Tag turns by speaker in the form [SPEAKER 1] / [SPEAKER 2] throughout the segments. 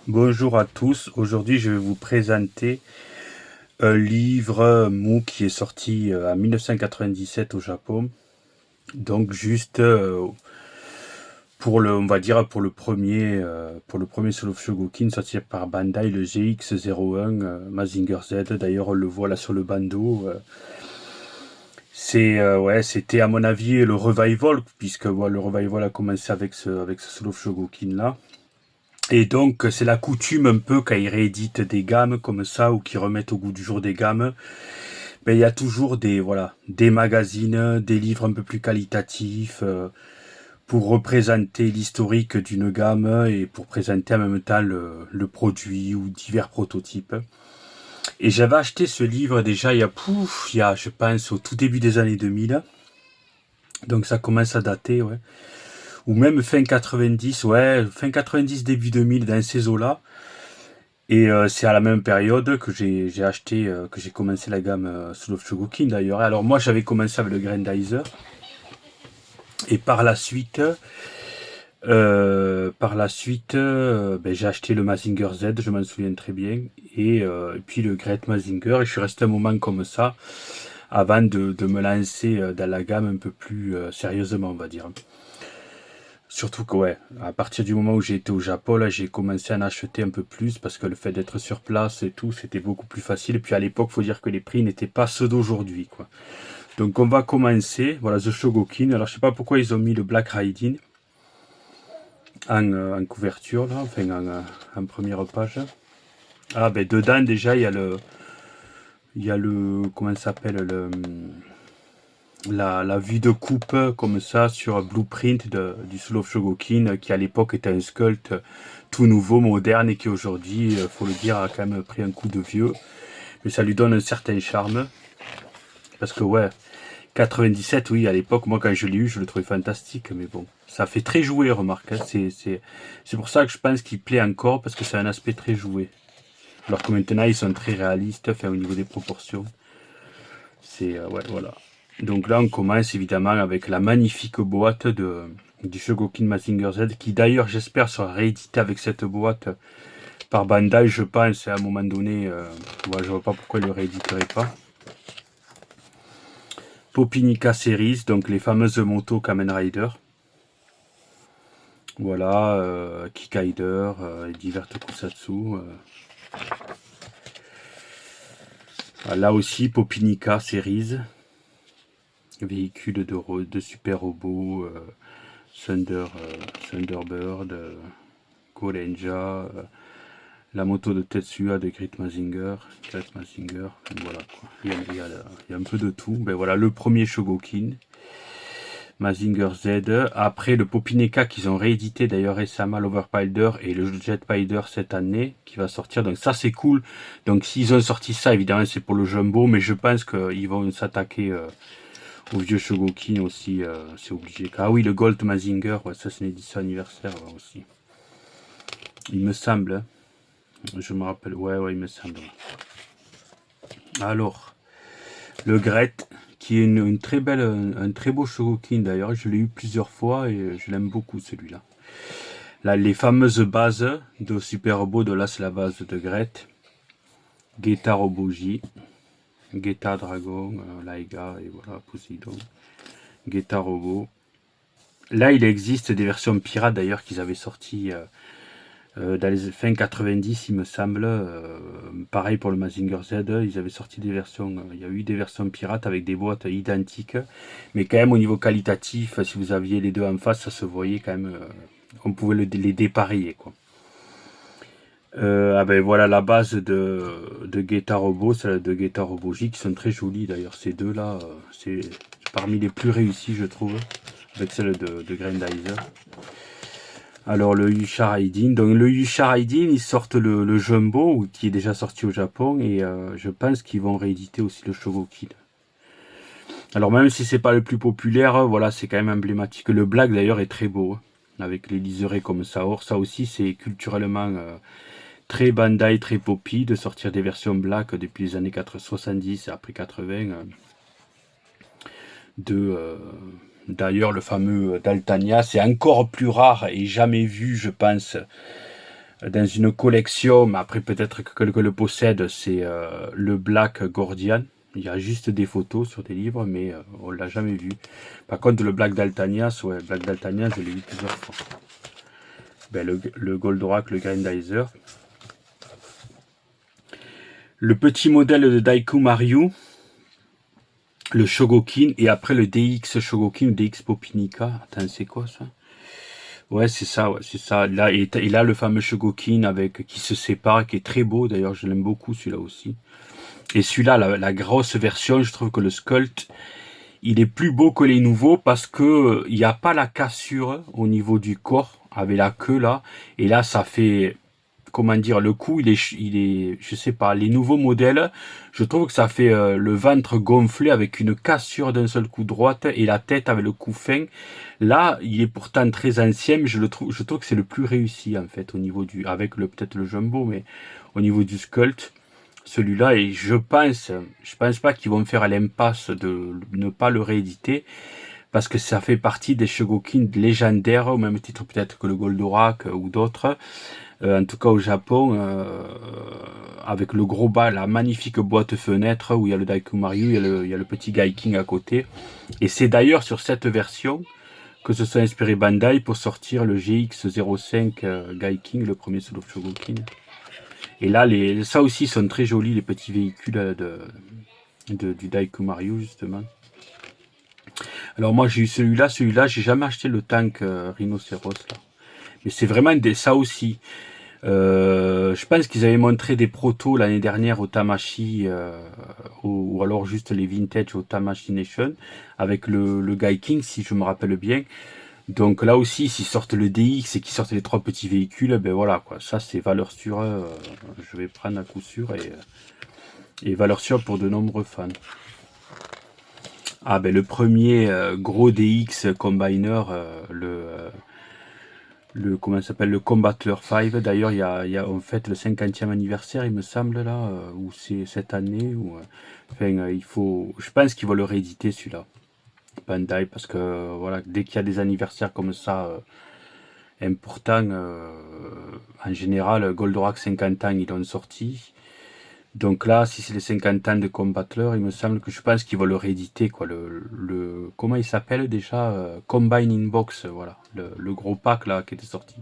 [SPEAKER 1] Bonjour à tous, aujourd'hui je vais vous présenter un livre Mu qui est sorti en 1997 au Japon. Donc juste pour le, on va dire pour le premier Soul of Shogokin sorti par Bandai, le GX01 Mazinger Z. D'ailleurs on le voit là sur le bandeau. Ouais, c'était à mon avis le revival puisque le revival a commencé avec ce Soul of Shogokin là. Et donc, c'est la coutume un peu quand ils rééditent des gammes comme ça ou qu'ils remettent au goût du jour des gammes. Ben, il y a toujours des magazines, des livres un peu plus qualitatifs pour représenter l'historique d'une gamme et pour présenter en même temps le produit ou divers prototypes. Et j'avais acheté ce livre déjà je pense, au tout début des années 2000. Donc ça commence à dater, ouais. Ou même fin 90, ouais, fin 90, début 2000, dans ces eaux-là. Et c'est à la même période que j'ai acheté, que j'ai commencé la gamme Soul of Shogokin d'ailleurs. Alors moi j'avais commencé avec le Grandizer et par la suite, j'ai acheté le Mazinger Z, je m'en souviens très bien, et puis le Great Mazinger. Et je suis resté un moment comme ça avant de me lancer dans la gamme un peu plus sérieusement, on va dire. Surtout que ouais, à partir du moment où j'ai été au Japon, là, j'ai commencé à en acheter un peu plus parce que le fait d'être sur place et tout, c'était beaucoup plus facile. Et puis à l'époque, faut dire que les prix n'étaient pas ceux d'aujourd'hui, quoi. Donc on va commencer. Voilà, The Shogokin. Alors je sais pas pourquoi ils ont mis le Black Riding en couverture, là, enfin en première page. Ah ben dedans déjà il y a le, comment ça s'appelle, la vue de coupe comme ça sur un blueprint du Soul of Shogokin qui à l'époque était un sculpt tout nouveau, moderne et qui aujourd'hui, faut le dire, a quand même pris un coup de vieux. Mais ça lui donne un certain charme. Parce que ouais, 97, oui, à l'époque, moi quand je l'ai eu, je le trouvais fantastique. Mais bon, ça fait très joué, remarque. Hein. C'est pour ça que je pense qu'il plaît encore, parce que c'est un aspect très joué. Alors que maintenant, ils sont très réalistes, enfin, au niveau des proportions. Ouais, voilà. Donc là, on commence évidemment avec la magnifique boîte du Shogokin Mazinger Z, qui d'ailleurs, j'espère, sera réédité avec cette boîte par Bandai, je pense, à un moment donné. Je vois pas pourquoi ils le rééditeraient pas. Popinica Series, donc les fameuses motos Kamen Rider. Voilà, Kikaider, et divers tokusatsu. Là aussi, Popinica Series. Véhicule de super robots, Thunderbird, Golenja, la moto de Tetsuya de Great Mazinger, voilà quoi. Il y a un peu de tout. Ben voilà, le premier Shogokin, Mazinger Z. Après le Popineka qu'ils ont réédité d'ailleurs récemment, l'Overpilder et le Jetpilder cette année qui va sortir. Donc ça c'est cool. Donc s'ils ont sorti ça, évidemment c'est pour le Jumbo, mais je pense qu'ils vont s'attaquer au vieux Shogokin aussi, c'est obligé. Ah oui, le Gold Mazinger, ouais, ça c'est une édition anniversaire aussi. Il me semble, hein. Je me rappelle, ouais, il me semble. Alors, le Gret, qui est une très belle, un très beau Shogokin d'ailleurs, je l'ai eu plusieurs fois et je l'aime beaucoup celui-là. Là, les fameuses bases de Super Robot, de là c'est la base de Gret. Geta Roboji, Geta Dragon, Laiga et voilà, Poseidon. Geta Robot. Là, il existe des versions pirates d'ailleurs qu'ils avaient sorties dans les fins 90, il me semble. Pareil pour le Mazinger Z, ils avaient sorti des versions. Il y a eu des versions pirates avec des boîtes identiques, mais quand même au niveau qualitatif, si vous aviez les deux en face, ça se voyait quand même. On pouvait les dépareiller, quoi. Ah ben voilà la base de Geta Robo, celle de Geta Robo J, qui sont très jolies d'ailleurs. Ces deux-là, c'est parmi les plus réussis, je trouve, avec celle de Grandizer. Alors le Yusha Raiden, donc le Yusha Raiden, ils sortent le Jumbo, qui est déjà sorti au Japon, et je pense qu'ils vont rééditer aussi le Shogokin. Alors même si c'est pas le plus populaire, voilà, c'est quand même emblématique. Le Black d'ailleurs est très beau, hein, avec les liserés comme ça. Or ça aussi c'est culturellement très Bandai, très poppy, de sortir des versions Black depuis les années 70 et après 80. D'ailleurs le fameux Daltania, c'est encore plus rare et jamais vu, je pense, dans une collection, mais après peut-être que quelqu'un le possède, c'est le Black Gordian. Il y a juste des photos sur des livres, mais on l'a jamais vu. Par contre, le Black Daltanias, ouais, Black Daltanias, je l'ai vu plusieurs fois. Ben, le Goldorak, le Grandizer. Le petit modèle de Daiku Mario, le Shogokin, et après le DX Shogokin ou DX Popinica. Attends, c'est quoi ça? Ouais, c'est ça, ouais, c'est ça. Là, et là, le fameux Shogokin avec qui se sépare, qui est très beau. D'ailleurs, je l'aime beaucoup, celui-là aussi. Et celui-là, la grosse version, je trouve que le sculpt, il est plus beau que les nouveaux parce que il n'y a pas la cassure au niveau du corps avec la queue là. Et là, ça fait, comment dire, le cou, je sais pas, les nouveaux modèles, je trouve que ça fait le ventre gonflé avec une cassure d'un seul coup droite et la tête avec le cou fin. Là, il est pourtant très ancien, mais je trouve que c'est le plus réussi en fait au niveau avec peut-être le jumbo, mais au niveau du sculpt celui-là, et je pense pas qu'ils vont faire l'impasse de ne pas le rééditer parce que ça fait partie des Shogokin légendaires au même titre peut-être que le Goldorak ou d'autres. En tout cas au Japon, avec le gros bas, la magnifique boîte fenêtre où il y a le Daiku Mario, il y a le petit Gaiking à côté. Et c'est d'ailleurs sur cette version que se sont inspirés Bandai pour sortir le GX05 Gaiking, le premier solo Shogokin. Et là, ça aussi sont très jolis, les petits véhicules du Daiku Mario, justement. Alors moi, j'ai eu celui-là, j'ai jamais acheté le tank Rhinocéros, là. Mais c'est vraiment ça aussi. Je pense qu'ils avaient montré des protos l'année dernière au Tamashi, ou alors juste les vintage au Tamashi Nation, avec le Gaiking, si je me rappelle bien. Donc là aussi, s'ils sortent le DX et qu'ils sortent les 3 petits véhicules, ben voilà, quoi. Ça, c'est valeur sûre. Je vais prendre à coup sûr et valeur sûre pour de nombreux fans. Ah ben le premier gros DX Combiner, comment ça s'appelle, le Combattler 5. D'ailleurs, il y a en fait le 50e anniversaire, il me semble là, ou c'est cette année. Enfin, je pense qu'il va le rééditer celui-là. Bandai, parce que voilà, dès qu'il y a des anniversaires comme ça importants, en général, Goldorak 50 ans, ils l'ont sorti. Donc là, si c'est les 50 ans de Combattler, il me semble que je pense qu'ils vont le rééditer, quoi. Comment il s'appelle déjà Combine in Box, voilà. Le gros pack là qui était sorti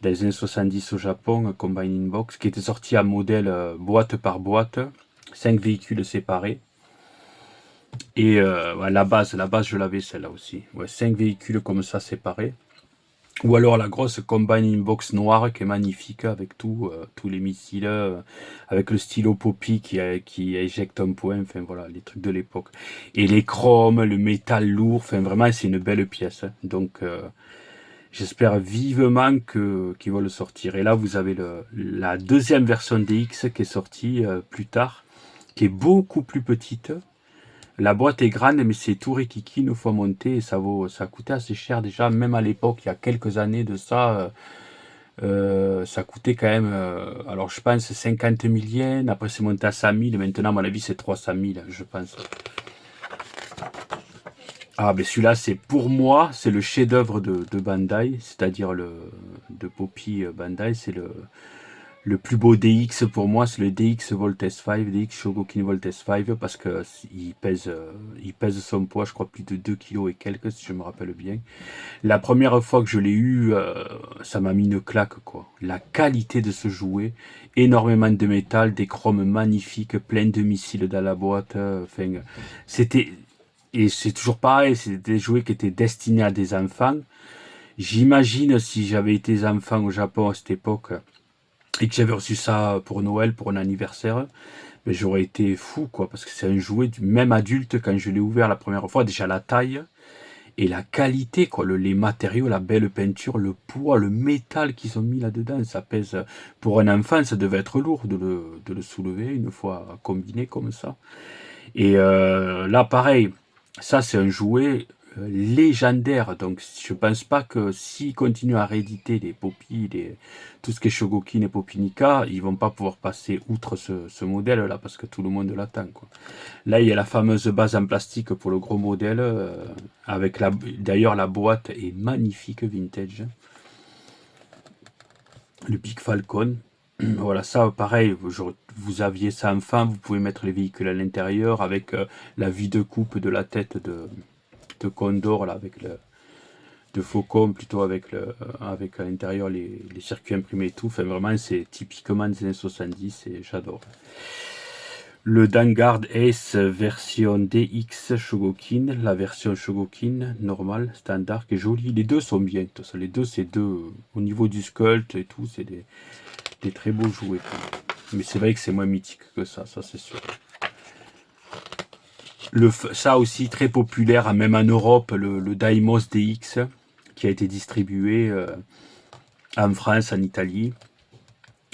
[SPEAKER 1] dans les années 70 au Japon, Combine in Box, qui était sorti en modèle boîte par boîte, 5 véhicules séparés. Et ouais, la base, je l'avais celle-là aussi. Ouais, 5 véhicules comme ça séparés. Ou alors la grosse Combine Box noire qui est magnifique avec tous les missiles, avec le stylo Poppy qui éjecte un point, enfin voilà, les trucs de l'époque. Et les chromes, le métal lourd, enfin vraiment c'est une belle pièce. Hein. Donc j'espère vivement qu'ils vont le sortir. Et là vous avez la deuxième version DX qui est sortie plus tard, qui est beaucoup plus petite. La boîte est grande, mais c'est tout rikiki une fois monté et ça coûtait assez cher déjà, même à l'époque, il y a quelques années de ça, ça coûtait quand même, alors je pense 50 000 yens, après c'est monté à 100 000, et maintenant à mon avis c'est 300 000, je pense. Ah ben celui-là c'est pour moi, c'est le chef-d'œuvre de Bandai, c'est-à-dire de Poppy Bandai, c'est le plus beau DX pour moi, c'est le DX Volt S5, DX Shogokin Volt S5, parce que il pèse son poids, je crois plus de 2 kg et quelques, si je me rappelle bien. La première fois que je l'ai eu, ça m'a mis une claque, quoi. La qualité de ce jouet, énormément de métal, des chromes magnifiques, plein de missiles dans la boîte, enfin, c'était, et c'est toujours pareil, c'était des jouets qui étaient destinés à des enfants. J'imagine si j'avais été enfant au Japon à cette époque, et que j'avais reçu ça pour Noël, pour un anniversaire, mais j'aurais été fou, quoi, parce que c'est un jouet du même adulte quand je l'ai ouvert la première fois, déjà la taille et la qualité, quoi, les matériaux, la belle peinture, le poids, le métal qu'ils ont mis là-dedans, ça pèse, pour un enfant, ça devait être lourd de le soulever une fois combiné comme ça. Et là, pareil, ça c'est un jouet légendaire. Donc je pense pas que s'ils continuent à rééditer les Poppy, tout ce qui est Shogokin et Popinica, ils vont pas pouvoir passer outre ce modèle-là parce que tout le monde l'attend, quoi. Là, il y a la fameuse base en plastique pour le gros modèle, d'ailleurs la boîte est magnifique vintage. le Big Falcon. Voilà, ça, pareil, vous aviez ça enfin, vous pouvez mettre les véhicules à l'intérieur avec la vue de coupe de la tête de Condor, là, avec de Faucon, plutôt avec à l'intérieur les circuits imprimés et tout. Enfin, vraiment, c'est typiquement des années 70 et j'adore. Le Vanguard Ace version DX Shogokin, la version Shogokin normale, standard, qui est jolie. Les deux sont bien, tout ça. Les deux, c'est deux, au niveau du sculpt et tout, c'est des très beaux jouets. Mais c'est vrai que c'est moins mythique que ça c'est sûr. Ça aussi très populaire, même en Europe, le Daimos DX, qui a été distribué en France, en Italie,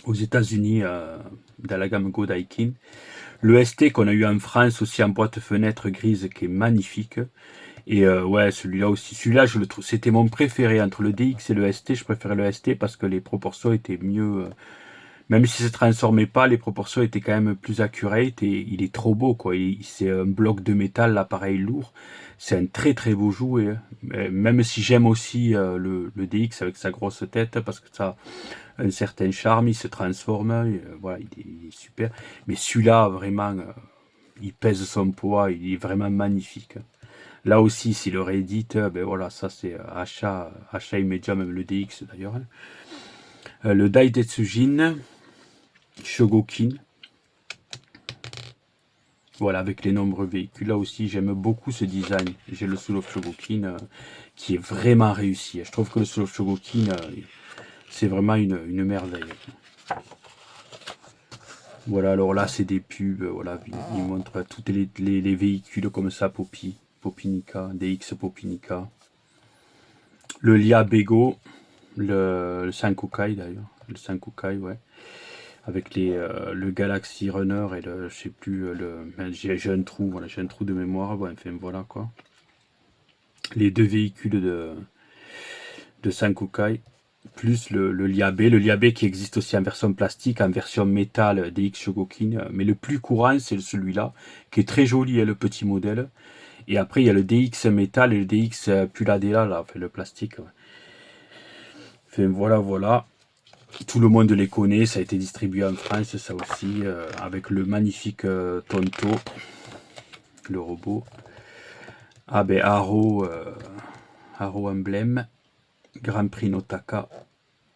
[SPEAKER 1] aux États-Unis, dans la gamme Godaikin. Le ST qu'on a eu en France aussi en boîte fenêtre grise, qui est magnifique. Et ouais, celui-là aussi. Celui-là, je le trouve, c'était mon préféré entre le DX et le ST. Je préférais le ST parce que les proportions étaient mieux. Même si ça se transformait pas, les proportions étaient quand même plus accurate et il est trop beau, quoi. C'est un bloc de métal, l'appareil lourd. C'est un très très beau jouet, hein. Même si j'aime aussi le DX avec sa grosse tête parce que ça a un certain charme, il se transforme, voilà, il est super. Mais celui-là, vraiment, il pèse son poids, il est vraiment magnifique. Là aussi, s'il le réédite, ben voilà, ça c'est achat immédiat, même le DX d'ailleurs, hein. Le Daidetsujin Shogokin. Voilà, avec les nombreux véhicules. Là aussi, j'aime beaucoup ce design. J'ai le Soul of Shogokin qui est vraiment réussi. Je trouve que le Soul of Shogokin, c'est vraiment une merveille. Voilà, alors là, c'est des pubs. Voilà, ils montrent tous les véhicules comme ça, Popinica, DX Popinica. Le Lia Bego, le Sankukai d'ailleurs. Le Sankukai, ouais. Avec le Galaxy Runner et le, je sais plus, j'ai un trou, voilà, j'ai un trou de mémoire, bon, enfin voilà quoi. Les deux véhicules de Sankukai, plus le Liabe qui existe aussi en version plastique, en version métal DX Shogokin, mais le plus courant c'est celui-là, qui est très joli, le petit modèle. Et après il y a le DX métal et le DX Puladela, là, enfin, le plastique. Ouais. Enfin voilà. Tout le monde les connaît, ça a été distribué en France, ça aussi, avec le magnifique Tonto, le robot. Ah ben Arrow Emblem, Grand Prix Notaka.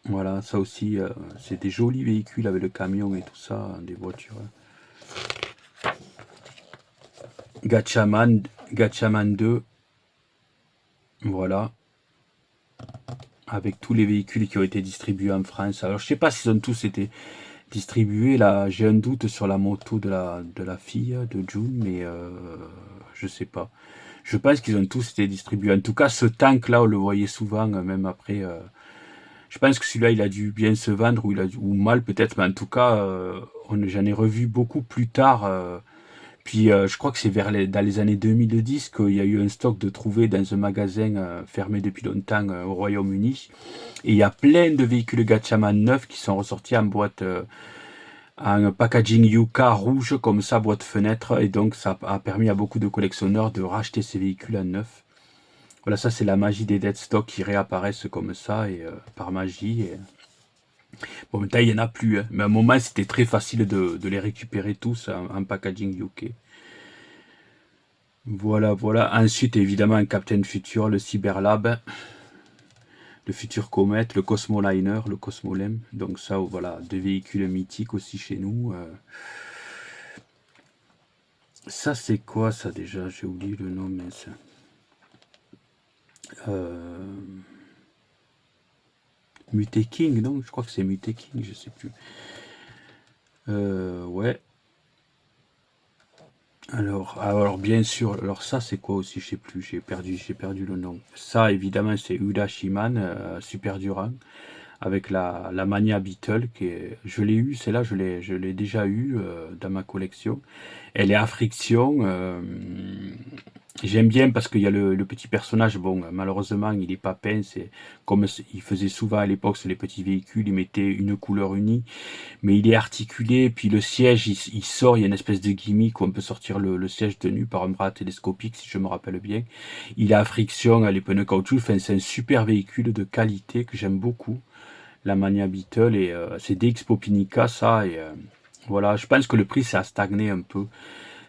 [SPEAKER 1] Voilà, ça aussi, c'est des jolis véhicules avec le camion et tout ça, des voitures. Gatchaman 2, voilà. Avec tous les véhicules qui ont été distribués en France. Alors je sais pas s'ils ont tous été distribués, là j'ai un doute sur la moto de la fille de June, mais je sais pas. Je pense qu'ils ont tous été distribués. En tout cas ce tank là on le voyait souvent, même après. Je pense que celui-là il a dû bien se vendre ou mal peut-être, mais en tout cas j'en ai revu beaucoup plus tard. Puis je crois que c'est dans les années 2010 qu'il y a eu un stock de trouver dans un magasin fermé depuis longtemps au Royaume-Uni. Et il y a plein de véhicules Gatchaman neufs qui sont ressortis en boîte, en packaging Yuka rouge comme ça, boîte fenêtre. Et donc ça a permis à beaucoup de collectionneurs de racheter ces véhicules en neuf. Voilà, ça c'est la magie des dead stock qui réapparaissent comme ça et par magie. Bon, maintenant il n'y en a plus, hein. Mais à un moment c'était très facile de les récupérer tous en packaging UK. Voilà. Ensuite, évidemment, un Captain Future, le Cyberlab, le Future Comet, le Cosmoliner, le Cosmolem. Donc ça, voilà, deux véhicules mythiques aussi chez nous. Ça, c'est quoi ça déjà? J'ai oublié le nom, mais ça. Mute King, non? Je crois que c'est Mute King, je sais plus. Ouais. Alors bien sûr, alors ça c'est quoi aussi, je sais plus, j'ai perdu le nom. Ça évidemment c'est Uda Shiman, Super Durand, avec la Mania Beetle, je l'ai eu, celle-là je l'ai déjà eu dans ma collection. Elle est à friction, j'aime bien parce qu'il y a le petit personnage, bon malheureusement il est pas peint, c'est comme il faisait souvent à l'époque sur les petits véhicules, il mettait une couleur unie. Mais il est articulé, puis le siège, il sort, il y a une espèce de gimmick où on peut sortir le siège tenu par un bras télescopique, si je me rappelle bien. Il est à friction, les pneus caoutchouc, enfin, c'est un super véhicule de qualité que j'aime beaucoup. la Mania Beetle, et c'est DX Popinica, ça, et voilà, je pense que le prix, ça a stagné un peu.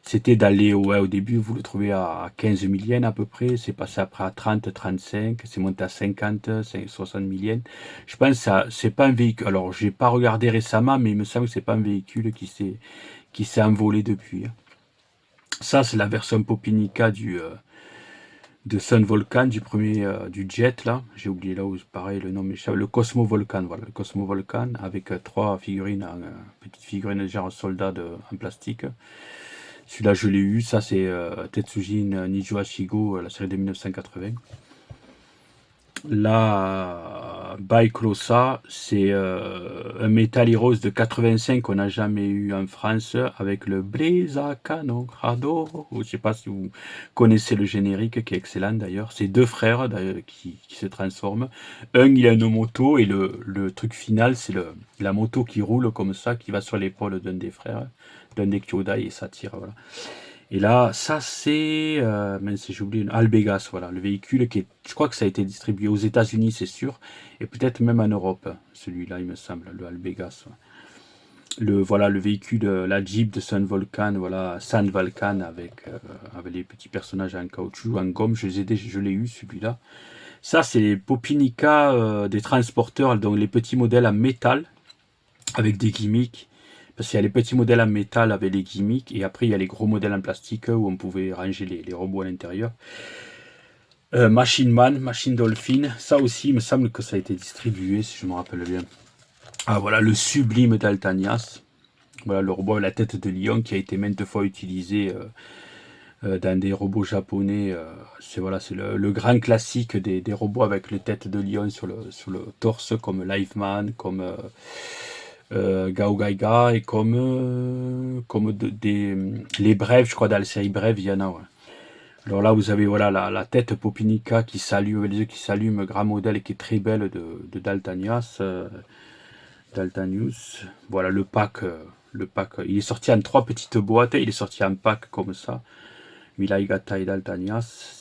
[SPEAKER 1] C'était d'aller, ouais, au début, vous le trouvez à 15 000 yens à peu près, c'est passé après à 30, 35, c'est monté à 50, 60 000 yens. Je pense que ça, c'est pas un véhicule, alors j'ai pas regardé récemment, mais il me semble que c'est pas un véhicule qui s'est envolé depuis, hein. Ça, c'est la version Popinica de Sun Volcan, du premier, du jet, là. J'ai oublié là où, pareil, le nom m'échappe. Le Cosmo Volcan, voilà, le Cosmo Volcan, avec trois figurines, petites figurines genre soldat en plastique. Celui-là, je l'ai eu. Ça, c'est Tetsujin Nijo Ashigo, la série de 1980. Là, Baiklosa, c'est un Metal Heroes de 85 qu'on n'a jamais eu en France, avec le Blazaka no Rado. Je ne sais pas si vous connaissez le générique, qui est excellent d'ailleurs. C'est deux frères qui se transforment. Un, il a une moto, et le truc final, c'est la moto qui roule comme ça, qui va sur l'épaule d'un des frères, d'un des Kyodai, et ça tire, voilà. Et là, ça c'est, mince, j'ai oublié, Albegas, voilà, le véhicule qui est, je crois que ça a été distribué aux États-Unis, c'est sûr, et peut-être même en Europe, celui-là, il me semble, le Albegas. Voilà, le véhicule, la Jeep de Sun Volcan, voilà, Sun Volcan avec les petits personnages en caoutchouc, en gomme, je l'ai eu celui-là. Ça, c'est les Popinica des transporteurs, donc les petits modèles en métal avec des gimmicks. Parce qu'il y a les petits modèles en métal avec les gimmicks, et après il y a les gros modèles en plastique où on pouvait ranger les robots à l'intérieur. Machine Man, Machine Dolphin, ça aussi il me semble que ça a été distribué si je me rappelle bien. Ah voilà, le sublime Daltanias. Voilà, le robot à la tête de lion qui a été maintes fois utilisé dans des robots japonais. C'est voilà, c'est le grand classique des robots avec les têtes de lion sur le torse, comme Liveman, comme Gao Gaiga, et comme les Brèves, je crois, dans la série Brève, il y en a, ouais. Alors là, vous avez voilà la tête Popinica qui s'allume, les yeux qui s'allument, grand modèle, et qui est très belle de Daltanias. Daltanius. Voilà le pack. Il est sorti en 3 petites boîtes, il est sorti en pack comme ça. Milaigata et Daltanias.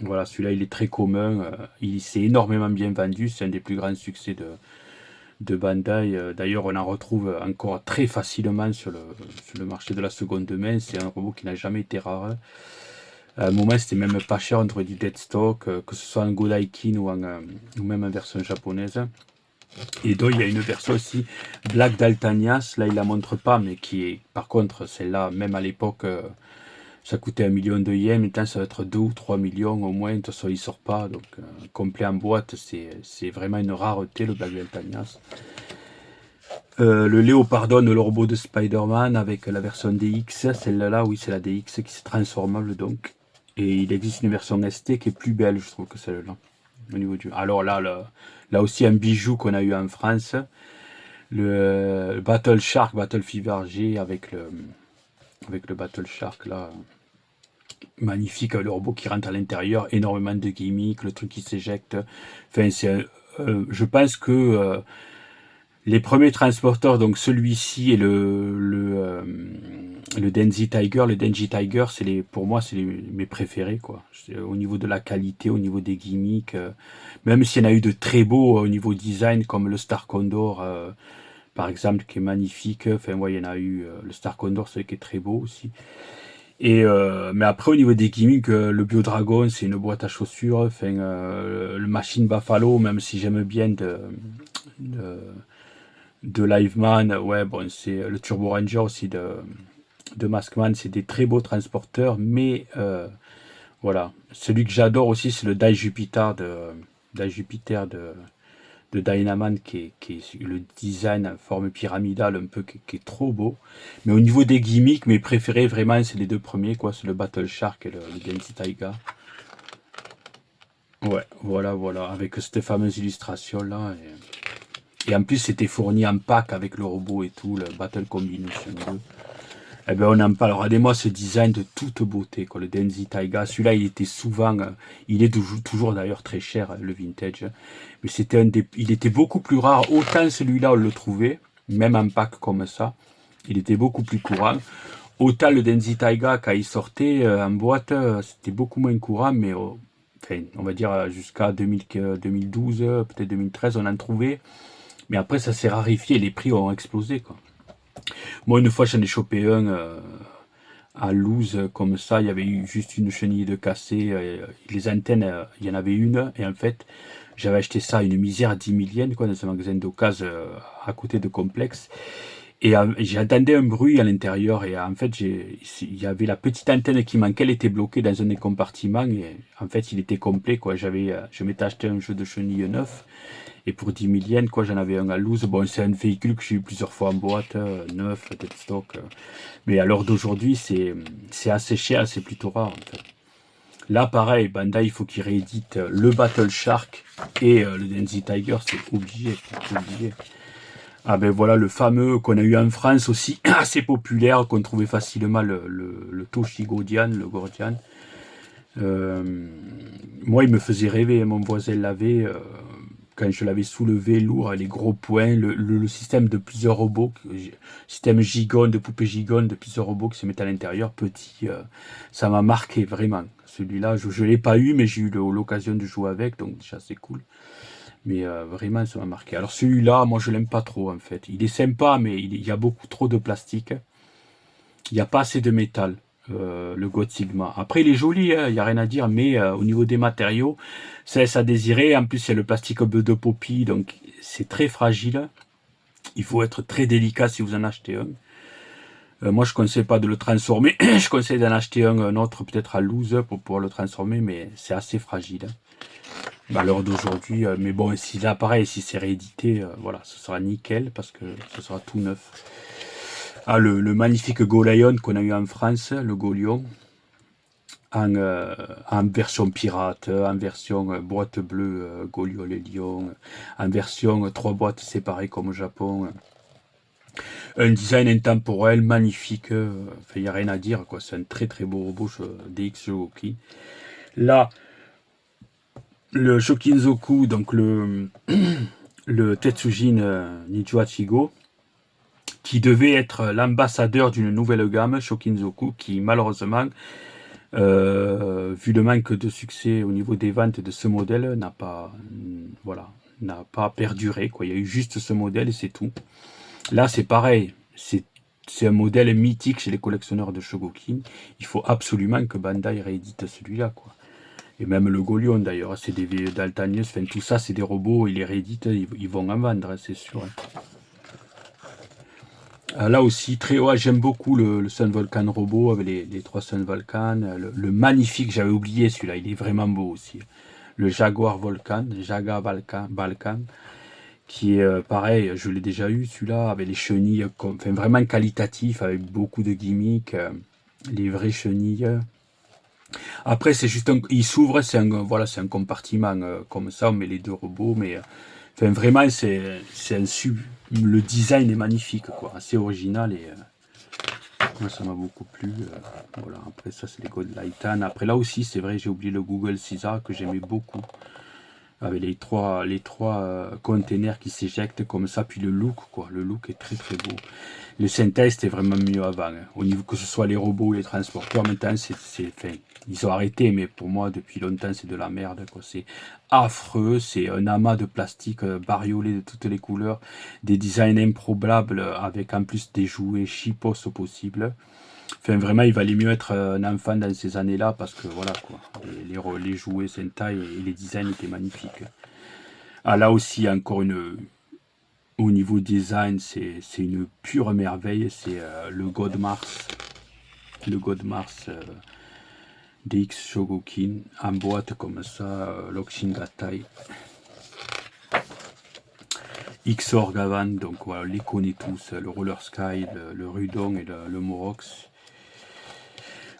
[SPEAKER 1] Voilà, celui-là, il est très commun. Il s'est énormément bien vendu. C'est un des plus grands succès de Bandai. D'ailleurs, on en retrouve encore très facilement sur le marché de la seconde main. C'est un robot qui n'a jamais été rare. À un moment, c'était même pas cher, on trouvait du Deadstock, que ce soit en Godaikin ou même en version japonaise. Et donc, il y a une version aussi, Black Daltanias. Là, il la montre pas, mais qui est, par contre, celle-là, même à l'époque, ça coûtait 1 million de yens. Maintenant, ça va être 2 ou 3 millions au moins. De toute façon, il sort pas. Donc, complet en boîte, c'est vraiment une rareté, le Black Daltanias. Le Léopardon, le robot de Spider-Man avec la version DX. Celle-là, oui, c'est la DX qui est transformable donc. Et il existe une version ST qui est plus belle, je trouve, que celle-là. Au niveau du... Alors là aussi, un bijou qu'on a eu en France. Le Battle Shark, Battle Fever G avec le Battle Shark là. Magnifique, le robot qui rentre à l'intérieur, énormément de gimmicks, le truc qui s'éjecte. Enfin, je pense que les premiers transporteurs, donc celui-ci et le Denji Tiger. Le Denji Tiger, pour moi, c'est mes préférés, quoi. Au niveau de la qualité, au niveau des gimmicks, même s'il y en a eu de très beaux au niveau design, comme le Star Condor, par exemple, qui est magnifique. Enfin, ouais, il y en a eu. Le Star Condor, c'est qui est très beau aussi. Mais après, au niveau des gimmicks, le Bio-Dragon, c'est une boîte à chaussures. Enfin, le Machine Buffalo, même si j'aime bien de Liveman, ouais, bon, c'est le Turbo Ranger aussi de Maskman, c'est des très beaux transporteurs, mais voilà. Celui que j'adore aussi, c'est le Die Jupiter de Dynaman, qui est le design en forme pyramidale, un peu, qui est trop beau. Mais au niveau des gimmicks, mes préférés, vraiment, c'est les deux premiers, quoi. C'est le Battle Shark et le Densi Taiga. Ouais, voilà, avec cette fameuse illustration là. Et en plus, c'était fourni en pack avec le robot et tout, le Battle Combination 2. Eh ben, on en parle. Regardez-moi ce design de toute beauté, quoi. Le Denzi Taiga. Celui-là, il était souvent, il est toujours d'ailleurs très cher, le vintage. Mais il était beaucoup plus rare. Autant celui-là, on le trouvait, même en pack comme ça. Il était beaucoup plus courant. Autant le Denzi Taiga, quand il sortait en boîte, c'était beaucoup moins courant, mais enfin, on va dire jusqu'à 2012, peut-être 2013, on en trouvait. Mais après, ça s'est rarifié, les prix ont explosé, quoi. Moi, une fois, j'en ai chopé un à Louz, comme ça, il y avait eu juste une chenille de cassée. Les antennes, il y en avait une, et en fait, j'avais acheté ça à une misère 10 000 yens, quoi, dans un magasin d'occasion à côté de Complexe. Et j'entendais un bruit à l'intérieur, et en fait, il y avait la petite antenne qui manquait, elle était bloquée dans un des compartiments, et en fait, il était complet, quoi. Je m'étais acheté un jeu de chenille neuf, et pour 10 000 yens, quoi, j'en avais un à Louz. Bon, c'est un véhicule que j'ai eu plusieurs fois en boîte, neuf, dead stock. Mais à l'heure d'aujourd'hui, c'est assez cher, c'est plutôt rare, en fait. Là, pareil, Bandai, il faut qu'il réédite le Battle Shark et le Density Tiger, c'est obligé, obligé. Ah ben voilà, le fameux qu'on a eu en France aussi, assez populaire, qu'on trouvait facilement, le Toshi Godian, le Gordian. Moi, il me faisait rêver, mon voisin l'avait, quand je l'avais soulevé, lourd, les gros points, le système de plusieurs robots, système gigon, de poupées gigon, de plusieurs robots qui se mettent à l'intérieur, petit, ça m'a marqué vraiment. Celui-là, je ne l'ai pas eu, mais j'ai eu l'occasion de jouer avec, donc déjà c'est cool. Mais vraiment, ça m'a marqué. Alors celui-là, moi je l'aime pas trop en fait. Il est sympa, mais il y a beaucoup trop de plastique. Il n'y a pas assez de métal, le God Sigma. Après, il est joli, il n'y a rien à dire, mais au niveau des matériaux, ça laisse à désirer. En plus, il y a le plastique bleu de Poppy, donc c'est très fragile. Il faut être très délicat si vous en achetez un. Moi, je ne conseille pas de le transformer. Je conseille d'en acheter un autre, peut-être à loose, pour pouvoir le transformer, mais c'est assez fragile. À l'heure d'aujourd'hui, mais bon, si là, pareil, si c'est réédité, voilà, ce sera nickel, parce que ce sera tout neuf. Ah, le magnifique Go Lion qu'on a eu en France, le Go Lion, en version pirate, en version boîte bleue, Go Lion les Lions, en version 3 boîtes séparées comme au Japon. Un design intemporel, magnifique, il n'y a rien à dire, quoi. C'est un très très beau robot DX Shogoki. Là, le Shokinzoku, donc le Tetsujin Nijuachigo, qui devait être l'ambassadeur d'une nouvelle gamme, Shokinzoku, qui malheureusement, vu le manque de succès au niveau des ventes de ce modèle, n'a pas, voilà, n'a pas perduré, quoi. Il y a eu juste ce modèle et c'est tout. Là, c'est pareil, c'est un modèle mythique chez les collectionneurs de Shogokin. Il faut absolument que Bandai réédite celui-là, quoi. Et même le Golion d'ailleurs, c'est des Daltanius, enfin tout ça, c'est des robots, ils les rééditent, ils vont en vendre, c'est sûr. Là aussi, très haut, j'aime beaucoup le Sun Volcan robot avec les 3 Sun Volcan. Le magnifique, j'avais oublié celui-là, il est vraiment beau aussi. Le Jaguar Volcan, Balkan, qui est pareil, je l'ai déjà eu celui-là, avec les chenilles, enfin, vraiment qualitatif, avec beaucoup de gimmicks, les vraies chenilles. Après, c'est juste il s'ouvre, c'est un, voilà, c'est un compartiment comme ça, on met les deux robots, mais enfin, vraiment, c'est un le design est magnifique, quoi, assez original et moi ça m'a beaucoup plu. Voilà, après ça c'est les God Lightan. Après là aussi, c'est vrai, j'ai oublié le Google Caesar que j'aimais beaucoup. Avec les trois containers qui s'éjectent comme ça, puis le look, quoi. Le look est très très beau. Le Sentai, c'était vraiment mieux avant. Hein. Au niveau que ce soit les robots ou les transporteurs, maintenant, enfin, ils ont arrêté, mais pour moi, depuis longtemps, c'est de la merde, quoi. C'est affreux, c'est un amas de plastique bariolé de toutes les couleurs, des designs improbables, avec en plus des jouets cheapos au possible. Enfin, vraiment, il valait mieux être un enfant dans ces années-là, parce que voilà, quoi. Les jouets Sentai et les designs étaient magnifiques. Ah, là aussi, encore au niveau design, c'est une pure merveille. C'est le God Mars. Le God Mars DX Shogokin en boîte comme ça, Lokshingatai. XOR Gavan, donc voilà, les connaît tous, le Roller Sky, le Rudon et le Morox.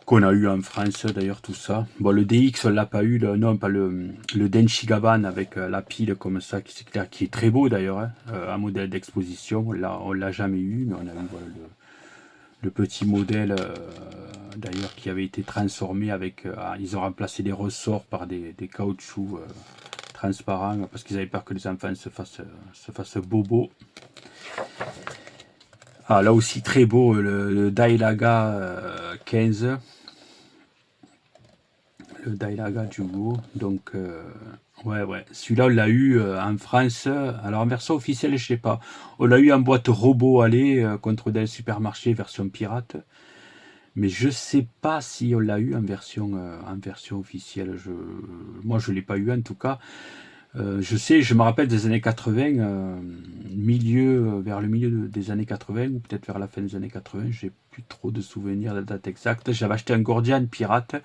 [SPEAKER 1] Qu'on a eu en France d'ailleurs, tout ça. Bon, le DX on l'a pas eu, non pas le Denshigaban avec la pile comme ça, qui est très beau d'ailleurs, hein, un modèle d'exposition. Là on l'a jamais eu, mais on a eu voilà, le petit modèle d'ailleurs qui avait été transformé avec, ils ont remplacé les ressorts par des caoutchoucs transparents parce qu'ils avaient peur que les enfants se fassent bobo. Ah, là aussi très beau, le Dailaga 15. le Dailaga Jugo. Donc, ouais, celui-là, on l'a eu en France. Alors, en version officielle, je sais pas. On l'a eu en boîte robot aller contre des supermarchés, version pirate. Mais je sais pas si on l'a eu en version officielle. Moi, je l'ai pas eu en tout cas. Je me rappelle des années 80, vers le milieu des années 80, ou peut-être vers la fin des années 80, j'ai plus trop de souvenirs de la date exacte. J'avais acheté un Gordian pirate,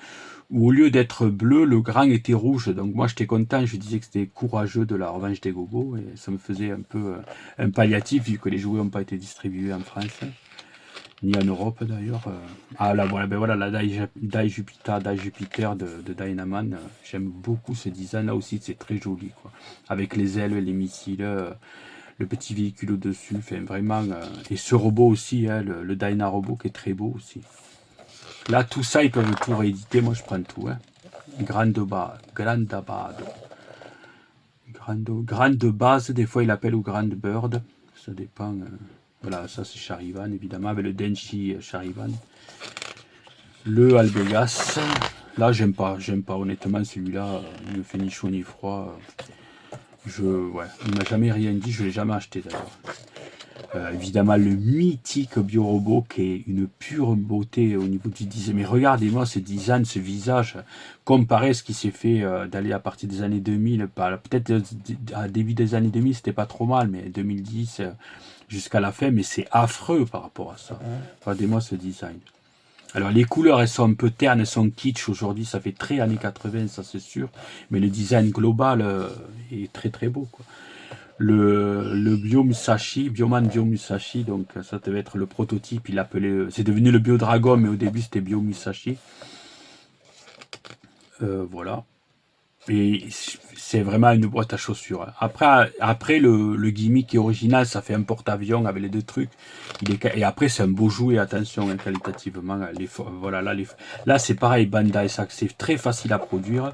[SPEAKER 1] où au lieu d'être bleu, le grain était rouge. Donc moi j'étais content, je disais que c'était courageux de la revanche des gogos, et ça me faisait un peu un palliatif, vu que les jouets n'ont pas été distribués en France, ni en Europe d'ailleurs. Ah là voilà, ben voilà, la Die Jupiter de Dynaman, j'aime beaucoup ce design là aussi, c'est très joli quoi. Avec les ailes, les missiles, le petit véhicule au-dessus, enfin vraiment. Et ce robot aussi, hein, le Dyna robot qui est très beau aussi. Là tout ça ils peuvent tout rééditer, moi je prends tout. Hein. Grande base, des fois il appelle ou Grande Bird, ça dépend. Voilà, ça c'est Charivan évidemment, avec le Denshi Charivan. Le Albegas, là j'aime pas honnêtement celui-là, il me fait ni chaud ni froid. Ouais, il m'a jamais rien dit, je l'ai jamais acheté d'ailleurs. Évidemment le mythique Biorobot qui est une pure beauté au niveau du design. Mais regardez-moi ce design, ce visage, comparé à ce qui s'est fait d'aller à partir des années 2000, peut-être à début des années 2000 c'était pas trop mal, mais 2010 jusqu'à la fin, mais c'est affreux par rapport à ça. Regardez-moi ce design. Alors les couleurs elles sont un peu ternes, elles sont kitsch aujourd'hui, ça fait très années 80, ça c'est sûr, mais le design global est très très beau quoi. Le Bioman Bio Musashi, donc ça devait être le prototype, il appelait, c'est devenu le Bio Dragon, mais au début c'était Bio Musashi. Voilà. Et c'est vraiment une boîte à chaussures. Après le gimmick est original, ça fait un porte-avions avec les deux trucs. Et après, c'est un beau jouet, attention, hein, qualitativement. Voilà, là c'est pareil, Bandai, ça, c'est très facile à produire.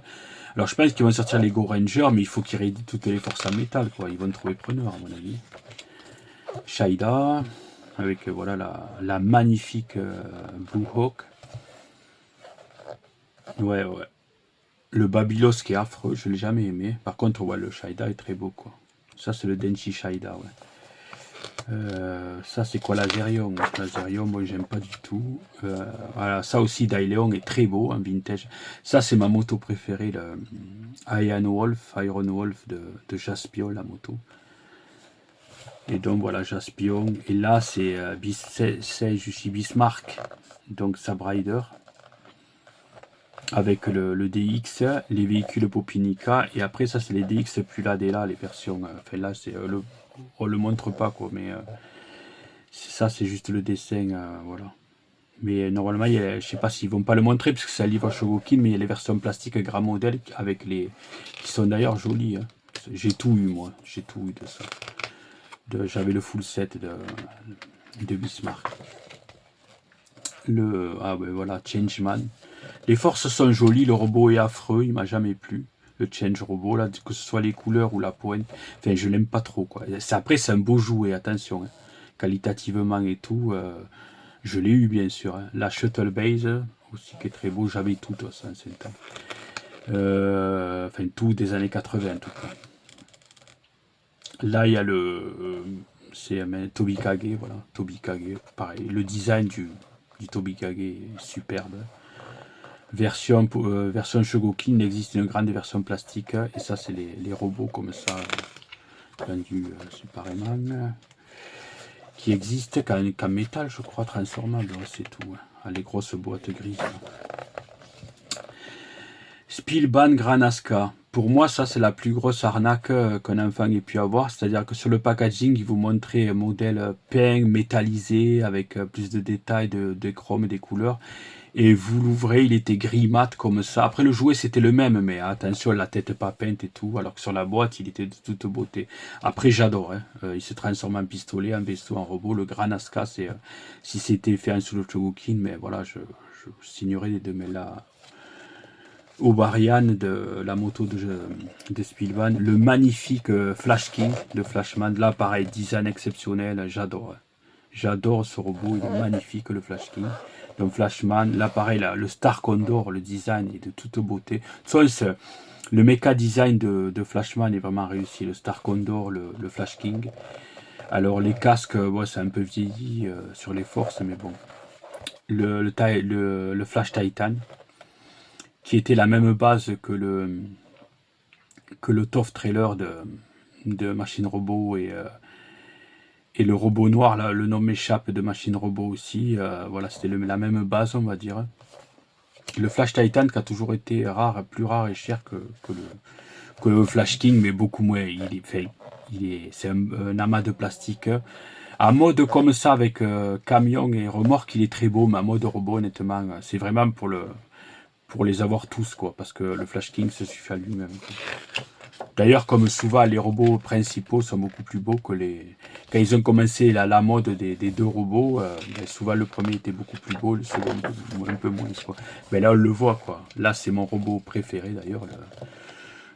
[SPEAKER 1] Alors, je pense qu'ils vont sortir les Go Rangers, mais il faut qu'ils rééditent toutes les forces en métal, quoi. Ils vont trouver preneur, à mon avis. Shaida, avec voilà la magnifique Blue Hawk. Ouais. Le Babylos qui est affreux, je l'ai jamais aimé. Par contre, ouais, le Shaida est très beau, quoi. Ça, c'est le Denshi Shaida, ouais. Ça, c'est quoi l'Azerion? L'Azerion, moi, j'aime pas du tout. Voilà, ça aussi, Daileon est très beau, un vintage. Ça, c'est ma moto préférée, le Iron Wolf de Jaspion, la moto. Et donc, voilà, Jaspion. Et là, c'est Bismarck, donc Sabrider. Avec le DX, les véhicules Popinica, et après ça c'est les DX plus là, les versions, enfin là c'est on le montre pas quoi, mais ça c'est juste le dessin, voilà. Mais normalement, je sais pas s'ils vont pas le montrer parce que c'est un livre Shogokin, mais il y a les versions plastiques grand modèle avec qui sont d'ailleurs jolies. Hein. J'ai tout eu moi, j'ai tout eu de ça. J'avais le full set de Bismarck. Voilà, Changeman. Les forces sont jolies, le robot est affreux, il m'a jamais plu. Le Change Robot, là, que ce soit les couleurs ou la pointe, enfin, je l'aime pas trop, quoi. Après, c'est un beau jouet, attention, hein. Qualitativement et tout, je l'ai eu, bien sûr. Hein. La Shuttle Base, aussi, qui est très beau, j'avais tout, ça, c'est temps. Enfin, tout des années 80, en tout cas. Là, il y a c'est Tobikage, voilà, Tobikage, pareil. Le design du Tobikage est superbe. Version Shogokin, il existe une grande version plastique, et ça c'est les robots comme ça, vendus séparément, qui existent qu'en métal, je crois, transformable, c'est tout. Hein. Les grosses boîtes grises. Spielban Granaska. Pour moi, ça c'est la plus grosse arnaque qu'un enfant ait pu avoir, c'est-à-dire que sur le packaging, ils vous montraient un modèle peint, métallisé, avec plus de détails, de chrome et des couleurs. Et vous l'ouvrez, il était gris mat comme ça. Après le jouet c'était le même, mais attention, la tête pas peinte et tout, alors que sur la boîte il était de toute beauté. Après j'adore, hein. Il se transforme en pistolet, en vaisseau, en robot. Le Granaska, c'est si c'était fait en sous le Shogokin, mais voilà, je signerai les deux mails là. Obarian de la moto de Spielban. Le magnifique Flash King de Flashman, là pareil, design exceptionnel, j'adore. Hein. J'adore ce robot, il est magnifique le Flash King. Donc Flashman, là pareil, là, le Star Condor, le design est de toute beauté. De toute façon, le méca design de Flashman est vraiment réussi. Le Star Condor, le Flash King. Alors les casques, ouais, c'est un peu vieilli sur les forces, mais bon. Le Flash Titan, qui était la même base que le TOF trailer de Machine Robot et le robot noir, là, le nom m'échappe, de Machine Robot aussi. Voilà, c'était la même base, on va dire. Le Flash Titan qui a toujours été rare, plus rare et cher que le Flash King, mais beaucoup moins. C'est un amas de plastique. À mode comme ça, avec camion et remorque, il est très beau, mais à mode robot, honnêtement, c'est vraiment pour les avoir tous, quoi, parce que le Flash King se suffit à lui-même. D'ailleurs, comme souvent, les robots principaux sont beaucoup plus beaux que les... Quand ils ont commencé la mode des deux robots, souvent le premier était beaucoup plus beau, le second un peu moins, quoi. Mais là, on le voit, quoi. Là, c'est mon robot préféré, d'ailleurs.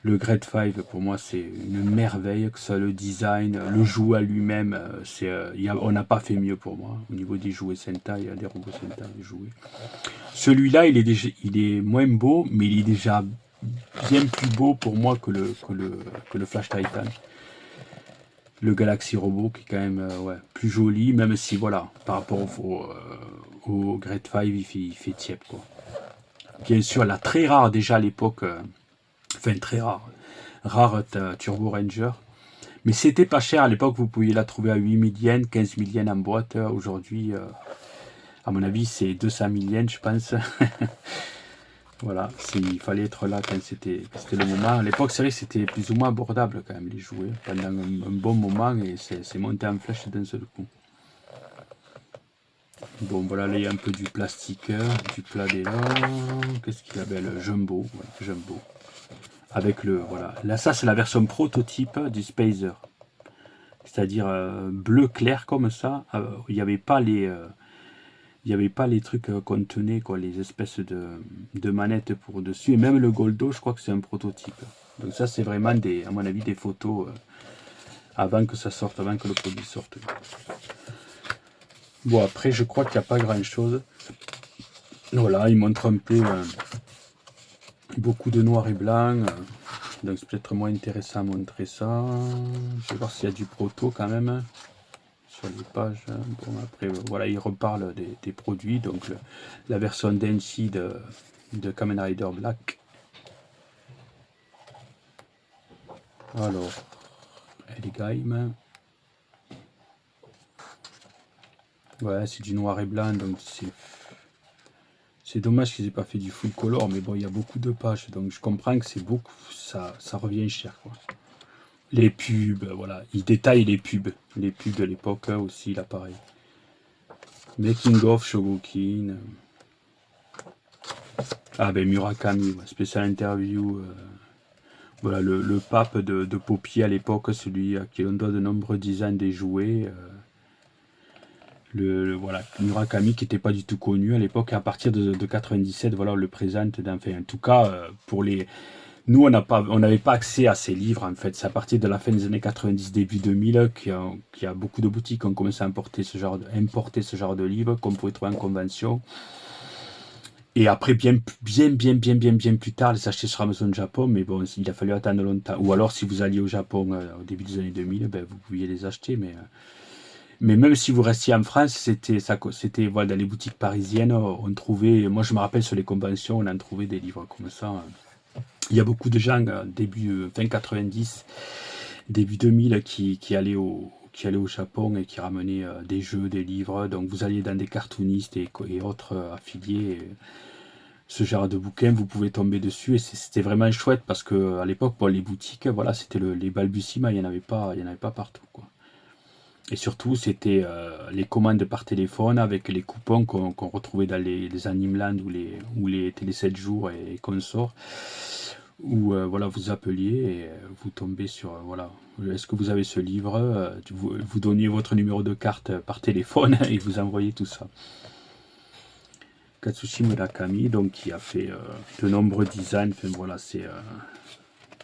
[SPEAKER 1] Le Grade 5, pour moi, c'est une merveille, que ça, le design, le jouet à lui-même, on n'a pas fait mieux pour moi. Au niveau des jouets Sentai, des robots Sentai, des jouets. Celui-là, il est moins beau, mais il est déjà bien plus beau pour moi que le Flash Titan. Le Galaxy Robot qui est quand même plus joli, même si voilà, par rapport au Grade 5, il fait tiep, quoi. Bien sûr, la très rare déjà à l'époque, enfin très rare Turbo Ranger. Mais c'était pas cher à l'époque, vous pouviez la trouver à 8 000 yens, 15 000 yens en boîte. Aujourd'hui, à mon avis, c'est 200 000 yens, je pense. Voilà, il fallait être là quand c'était le moment. À l'époque, c'est vrai que c'était plus ou moins abordable quand même, les jouets, pendant un bon moment, et c'est monté en flèche d'un seul coup. Bon, voilà, là, il y a un peu du plastique, du Pladella. Qu'est-ce qu'il y a? Le Jumbo, voilà, Jumbo. Avec voilà. Là, ça, c'est la version prototype du Spacer. C'est-à-dire bleu clair comme ça. Il n'y avait pas les... il n'y avait pas les trucs qu'on tenait, quoi, les espèces de manettes pour dessus. Et même le Goldo, je crois que c'est un prototype. Donc ça, c'est vraiment, à mon avis, des photos avant que ça sorte, avant que le produit sorte. Bon, après, je crois qu'il n'y a pas grand-chose. Voilà, il montre un peu beaucoup de noir et blanc. Donc c'est peut-être moins intéressant à montrer ça. Je vais voir s'il y a du proto quand même sur les pages. Bon, après, voilà, il reparle des produits. Donc la version Densi de Kamen Rider Black. Alors, Eligheim. Ouais, c'est du noir et blanc, donc c'est dommage qu'ils aient pas fait du full color, mais bon, il y a beaucoup de pages, donc je comprends que c'est beaucoup, ça revient cher, quoi. Les pubs, voilà, il détaille les pubs de l'époque aussi, là, pareil. Making of Shogokin. Ah ben Murakami, spécial interview. Voilà, le pape de Poppy à l'époque, celui à qui on doit de nombreux designs des jouets. Voilà, Murakami qui n'était pas du tout connu à l'époque, à partir de 97, voilà, on le présente. Enfin, en tout cas, nous, on n'avait pas accès à ces livres, en fait. C'est à partir de la fin des années 90, début 2000, qu'il y a beaucoup de boutiques qui ont commencé à importer ce genre de livres qu'on pouvait trouver en convention. Et après, bien plus tard, les acheter sur Amazon Japon, mais bon, il a fallu attendre longtemps. Ou alors, si vous alliez au Japon au début des années 2000, ben, vous pouviez les acheter, mais même si vous restiez en France, c'était voilà, dans les boutiques parisiennes, on trouvait, moi je me rappelle sur les conventions, on en trouvait des livres comme ça. Il y a beaucoup de gens, fin 90, début 2000, qui allaient au Japon et qui ramenaient des jeux, des livres. Donc vous alliez dans des cartoonistes et autres affiliés. Ce genre de bouquins, vous pouvez tomber dessus et c'était vraiment chouette parce que à l'époque, les boutiques, voilà, c'était les balbutiements, il n'y en avait pas partout, quoi. Et surtout, c'était les commandes par téléphone avec les coupons qu'on retrouvait dans les Animeland ou les Télé 7 jours et consorts. Où voilà, vous appeliez et vous tombez sur voilà, est-ce que vous avez ce livre, vous donniez votre numéro de carte par téléphone et vous envoyez tout ça. Katsushi Murakami, donc qui a fait de nombreux designs. Enfin voilà, c'est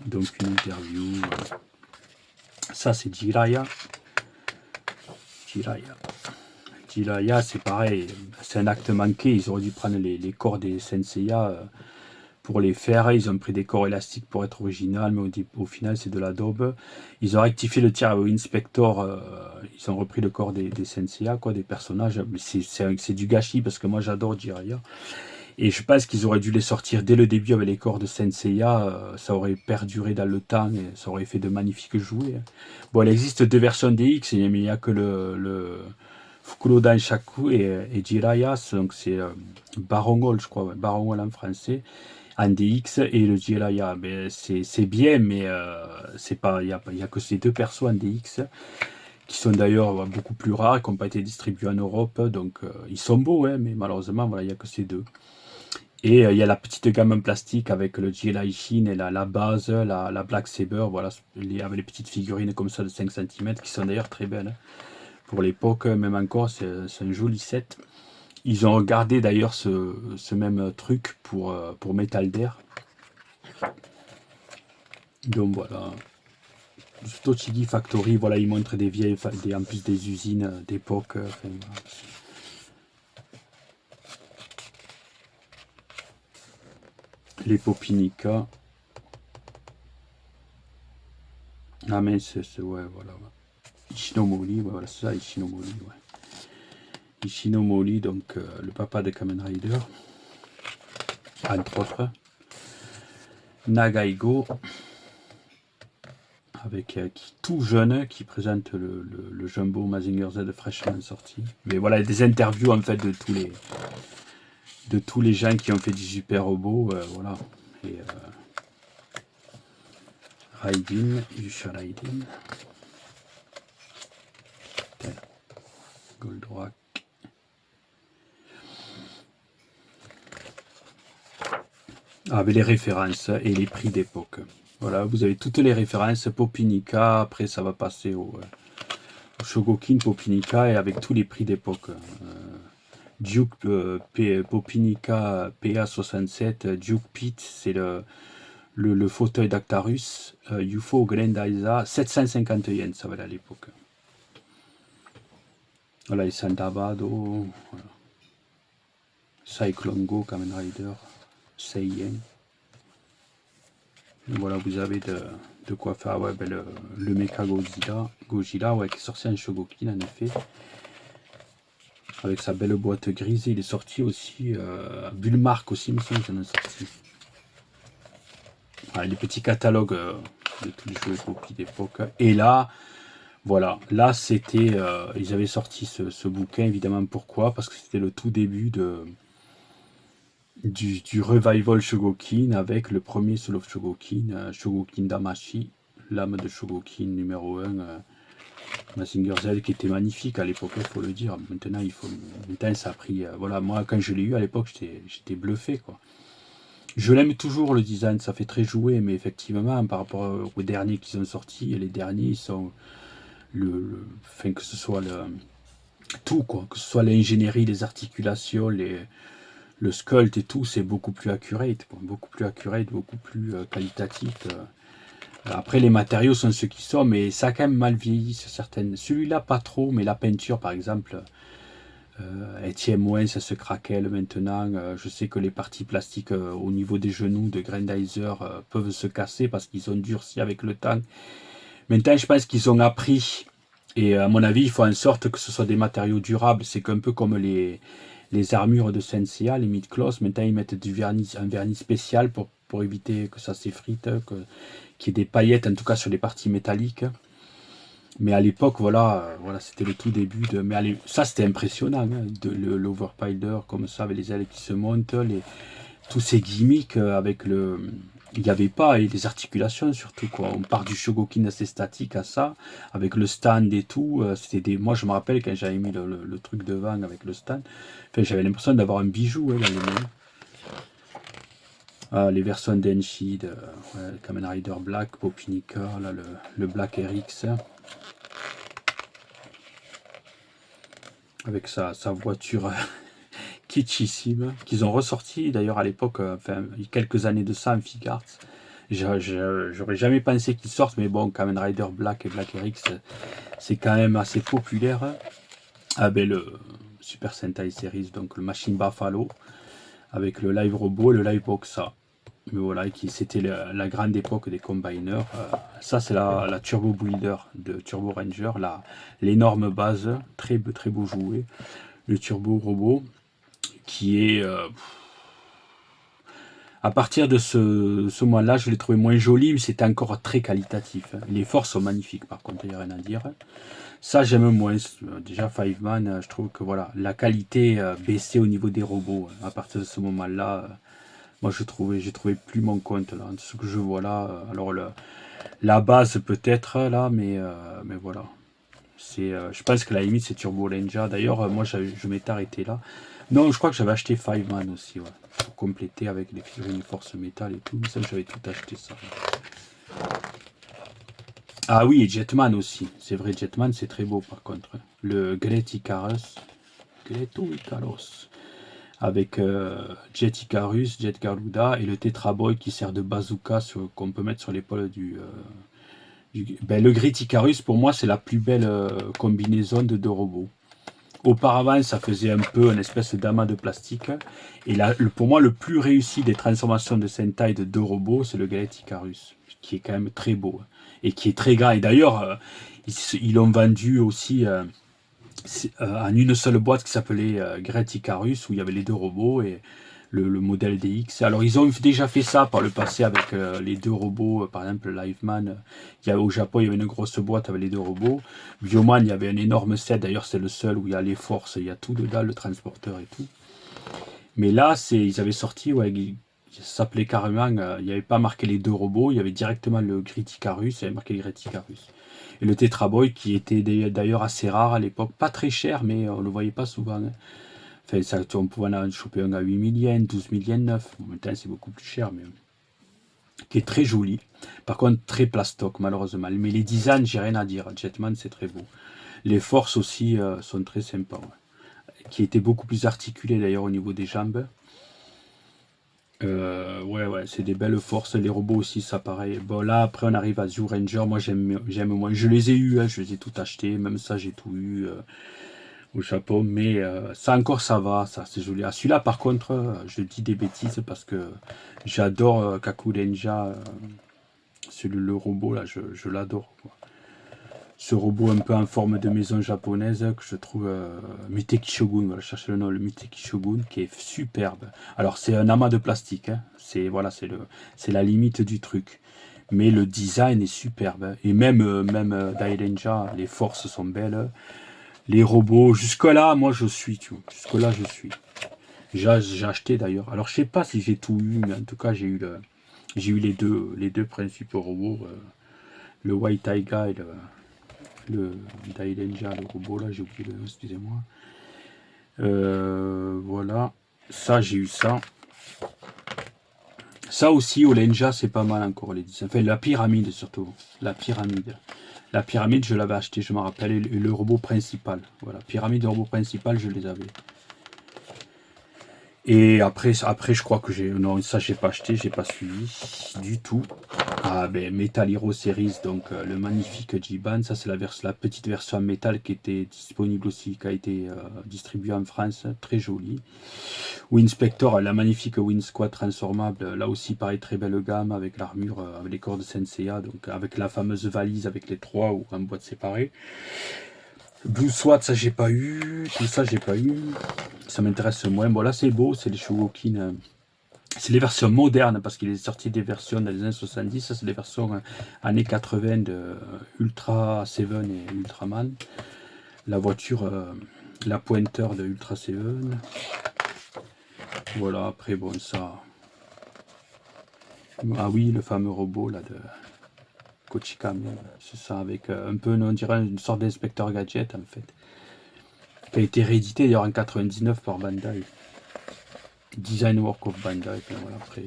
[SPEAKER 1] donc une interview. Ça c'est Jiraiya. Jiraiya, c'est pareil, c'est un acte manqué. Ils auraient dû prendre les corps des Senseiya pour les faire. Ils ont pris des corps élastiques pour être original, mais au final, c'est de la daube. Ils ont rectifié le tir au Inspector. Ils ont repris le corps des Senseiya, quoi, des personnages. Mais c'est du gâchis parce que moi, j'adore Jiraiya. Et je pense qu'ils auraient dû les sortir dès le début avec les corps de Senseiya. Ça aurait perduré dans le temps et ça aurait fait de magnifiques jouets. Bon, il existe deux versions DX, mais il n'y a que le Fukurodan Shaku et Jiraiya. Donc c'est Barongol, je crois, ouais, Barongol en français, en DX, et le Jiraiya. C'est bien, mais c'est pas, il n'y a que ces deux persos en DX qui sont d'ailleurs beaucoup plus rares, qui n'ont pas été distribués en Europe. Donc ils sont beaux, hein, mais malheureusement, voilà, il n'y a que ces deux. Et il y a la petite gamme en plastique avec le GLI Shin et la base, la Black Saber, voilà, avec les petites figurines comme ça de 5 cm qui sont d'ailleurs très belles. Hein. Pour l'époque, même encore, c'est un joli set. Ils ont gardé d'ailleurs ce même truc pour Metal Gear. Donc voilà. Tochigi Factory, voilà, ils montrent des vieilles, en plus des usines d'époque. Enfin, voilà. Les Popinica. Ah mais c'est ouais, voilà. Ouais. Ishinomori, ouais, voilà, c'est ça, Ishinomori, ouais. Ishinomori, donc le papa de Kamen Rider, entre autres. Nagaigo, avec tout jeune, qui présente le Jumbo Mazinger Z fraîchement sorti. Mais voilà, il y a des interviews en fait de tous les gens qui ont fait du super robot, voilà. Et Raiden, Yusha Raiden. Goldorak. Avec les références et les prix d'époque. Voilà, vous avez toutes les références. Popinica, après ça va passer au Shogokin Popinica et avec tous les prix d'époque. Duke Popinica PA67, Duke Pit, c'est le fauteuil d'Actarus. UFO Glendiza, 750 yens, ça va aller à l'époque. Voilà, les Santabado, voilà. Cyclone Go, Kamen Rider, Seiyen. Voilà, vous avez de quoi faire. Ouais, ben le Mecha Gojira, ouais, qui est sorti en Shogokin, en effet. Avec sa belle boîte grise. Il est sorti aussi. Bulmark aussi, me semble, j'en ai sorti. Ah, les petits catalogues de tous les jeux copies d'époque. Et là, voilà, là c'était. Ils avaient sorti ce bouquin, évidemment. Pourquoi? Parce que c'était le tout début du revival Shogokin avec le premier Soul of Shogokin, Shogokin Damashi, l'âme de Shogokin numéro 1, Mazinger Z, qui était magnifique à l'époque, il faut le dire. Maintenant, ça a pris. Voilà, moi, quand je l'ai eu à l'époque, j'étais bluffé, quoi. Je l'aime toujours, le design, ça fait très jouer, mais effectivement, par rapport aux derniers qui sont sortis, les derniers, ils sont. Enfin, que ce soit tout, quoi. Que ce soit l'ingénierie, les articulations, le sculpt et tout, c'est beaucoup plus accurate, beaucoup plus qualitatif. Après, les matériaux sont ceux qui sont, mais ça a quand même mal vieilli sur certaines. Celui-là, pas trop, mais la peinture, par exemple, elle tient moins, ça se craquelle maintenant. Je sais que les parties plastiques au niveau des genoux de Grandizer peuvent se casser parce qu'ils ont durci avec le temps. Maintenant, je pense qu'ils ont appris. Et à mon avis, il faut en sorte que ce soit des matériaux durables. C'est un peu comme les armures de Senseiya, les mid-cloth. Maintenant, ils mettent un vernis spécial pour éviter que ça s'effrite, qu'il y ait des paillettes, en tout cas sur les parties métalliques. Mais à l'époque, voilà, c'était le tout début de. Mais ça, c'était impressionnant, hein, l'overpiler comme ça, avec les ailes qui se montent, tous ces gimmicks avec le. Il n'y avait pas, et les articulations surtout, quoi. On part du Shogokin assez statique à ça, avec le stand et tout. Moi, je me rappelle quand j'avais mis le truc devant avec le stand, enfin, j'avais l'impression d'avoir un bijou, hein, dans les mains. Ah, les versions d'Enshi, Kamen Rider Black, Popinica, là, le Black RX. Avec sa voiture kitschissime, qu'ils ont ressorti d'ailleurs à l'époque, enfin, quelques années de ça en Figart. J'aurais jamais pensé qu'ils sortent, mais bon, Kamen Rider Black et Black RX, c'est quand même assez populaire. Ah ben le Super Sentai Series, donc le Machine Buffalo, avec le Live Robot et le Live Boxa. Mais voilà, c'était la grande époque des combiners. Ça, c'est la Turbo Builder de Turbo Ranger, l'énorme base, très beau jouet. Le Turbo Robot, qui est... à partir de ce moment-là, je l'ai trouvé moins joli, mais c'était encore très qualitatif. Les forces sont magnifiques, par contre, il n'y a rien à dire. Ça, j'aime moins. Déjà, Five Man, je trouve que voilà, la qualité baissait au niveau des robots. À partir de ce moment-là, moi, j'ai trouvé plus mon compte là, de ce que je vois là. Alors, la base peut-être là, mais voilà. Je pense que la limite, c'est Turbo Ninja. D'ailleurs, moi, je m'étais arrêté là. Non, je crois que j'avais acheté Five Man aussi, ouais, pour compléter avec les figurines Force Metal et tout. Mais ça, j'avais tout acheté ça. Ah oui, et Jetman aussi. C'est vrai, Jetman, c'est très beau par contre. Le Great Icarus. Greto Icarus. Avec Jet Icarus, Jet Garuda et le Tetra Boy qui sert de bazooka qu'on peut mettre sur l'épaule ben, le Great Icarus, pour moi, c'est la plus belle combinaison de deux robots. Auparavant, ça faisait un peu une espèce d'amas de plastique. Et là, pour moi, le plus réussi des transformations de Sentai de deux robots, c'est le Great Icarus, qui est quand même très beau et qui est très grand. Et d'ailleurs, ils l'ont vendu aussi en une seule boîte qui s'appelait Great Icarus, où il y avait les deux robots et le modèle DX. Alors, ils ont déjà fait ça par le passé avec les deux robots, par exemple Liveman. Au Japon, il y avait une grosse boîte avec les deux robots. Bioman, il y avait un énorme set. D'ailleurs, c'est le seul où il y a les forces, il y a tout dedans, le transporteur et tout. Mais là, ils avaient sorti, ouais, ça s'appelait carrément, il n'y avait pas marqué les deux robots, il y avait directement le Great Icarus, il y avait marqué Great Icarus. Et le Tetra Boy, qui était d'ailleurs assez rare à l'époque, pas très cher, mais on ne le voyait pas souvent. Hein. Enfin, on pouvait en choper un à 8 000 yens, 12 000 yens neuf. Maintenant, c'est beaucoup plus cher, mais qui est très joli. Par contre, très plastoc, malheureusement. Mais les designs, j'ai rien à dire. Jetman, c'est très beau. Les forces aussi sont très sympas. Ouais. Qui étaient beaucoup plus articulées d'ailleurs au niveau des jambes. Ouais, c'est des belles forces. Les robots aussi, ça pareil. Bon, là, après, on arrive à Zoo Ranger. Moi, j'aime moins. Je les ai eus, hein, je les ai tout achetés. Même ça, j'ai tout eu au Japon. Mais ça encore, ça va. Ça, c'est joli. Ah, celui-là, par contre, je dis des bêtises parce que j'adore Kaku Denja. Le robot, là, je l'adore. Ce robot un peu en forme de maison japonaise que je trouve Muteki Shogun, voilà, je cherche le nom, le Muteki Shogun, qui est superbe. Alors c'est un amas de plastique, hein. C'est la limite du truc. Mais le design est superbe. Hein. Et même Dailenja, les forces sont belles. Les robots, jusque-là, moi je suis, tu vois. Jusque-là, je suis. J'ai acheté d'ailleurs. Alors je sais pas si j'ai tout eu, mais en tout cas j'ai eu les deux principaux robots, le White Taiga et le Dailenja, le robot là, j'ai oublié le nom, excusez-moi. Voilà, ça j'ai eu ça. Ça aussi, au Lenja, c'est pas mal encore les dessins. Enfin, la pyramide surtout. La pyramide. La pyramide, je l'avais acheté, je me rappelle, et le robot principal. Voilà, pyramide et robot principal, je les avais. Et après, je crois que non, ça j'ai pas acheté, j'ai pas suivi du tout. Ah ben Metal Hero Series, donc le magnifique Jiban, ça c'est la petite version métal qui était disponible aussi, qui a été distribuée en France, très jolie. Winspector, la magnifique Win Squad transformable, là aussi pareil, très belle gamme avec l'armure, avec les cordes Senseiya, donc avec la fameuse valise avec les trois ou en boîte séparée. Blue SWAT, ça j'ai pas eu, tout ça j'ai pas eu, ça m'intéresse moins. Bon là c'est beau, c'est les Shogokin, c'est les versions modernes parce qu'il est sorti des versions dans les années 70, ça c'est les versions années 80 de Ultra Seven et Ultraman. La voiture, la pointeur de Ultra Seven. Voilà, après bon ça. Ah oui, le fameux robot là de Kochikame, c'est ça, avec un peu, on dirait une sorte d'inspecteur gadget en fait. Qui a été réédité d'ailleurs en 99 par Bandai. Design Work of Bandai, puis voilà, après.